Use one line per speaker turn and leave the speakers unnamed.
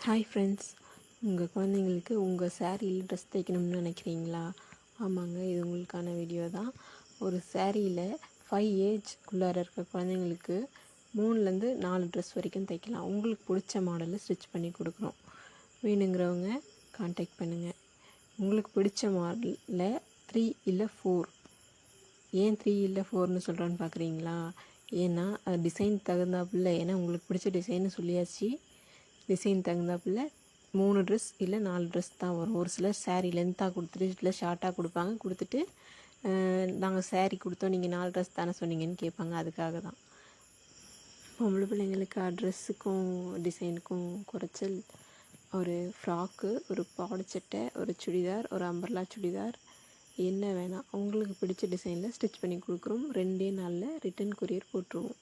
Hi friends, உங்கள் குழந்தைங்களுக்கு உங்கள் சாரியில் ட்ரெஸ் தைக்கணும்னு நினைக்கிறீங்களா? ஆமாங்க, இது உங்களுக்கான வீடியோ தான். ஒரு சாரியில் 5 ஏஜ்குள்ளார இருக்க குழந்தைங்களுக்கு 3லேருந்து 4 ட்ரெஸ் வரைக்கும் தைக்கலாம். உங்களுக்கு பிடிச்ச மாடலில் ஸ்டிச் பண்ணி கொடுக்குறோம். வேணுங்கிறவங்க கான்டாக்ட் பண்ணுங்கள். உங்களுக்கு பிடிச்ச மாடலில் 3 இல்லை 4. ஏன் 3 இல்லை 4ன்னு சொல்கிறோன்னு பார்க்குறீங்களா? ஏன்னா அது டிசைன் தகுந்தாப்புல, ஏன்னா உங்களுக்கு பிடிச்ச டிசைன்னு சொல்லியாச்சு. டிசைன் தகுந்தாப்புல 3 ட்ரெஸ் இல்லை 4 ட்ரெஸ் தான் வரும். ஒரு சிலர் சாரீ லென்த்தாக கொடுத்துட்டு இல்லை ஷார்ட்டாக கொடுப்பாங்க. கொடுத்துட்டு நாங்கள் சாரீ கொடுத்தோம், நீங்கள் 4 ட்ரெஸ் தானே சொன்னீங்கன்னு கேட்பாங்க. அதுக்காக தான். பொம்பளை பிள்ளைங்களுக்கு ட்ரெஸ்ஸுக்கும் டிசைனுக்கும் குறைச்சல் ஒரு ஃப்ராக்கு, ஒரு பாவாடை, ஒரு சுடிதார், ஒரு அம்பர்லா சுடிதார், என்ன வேணால் உங்களுக்கு பிடிச்ச டிசைனில் ஸ்டிச் பண்ணி கொடுக்குறோம். 2 நாளில் ரிட்டன் கொரியர் போட்டுருவோம்.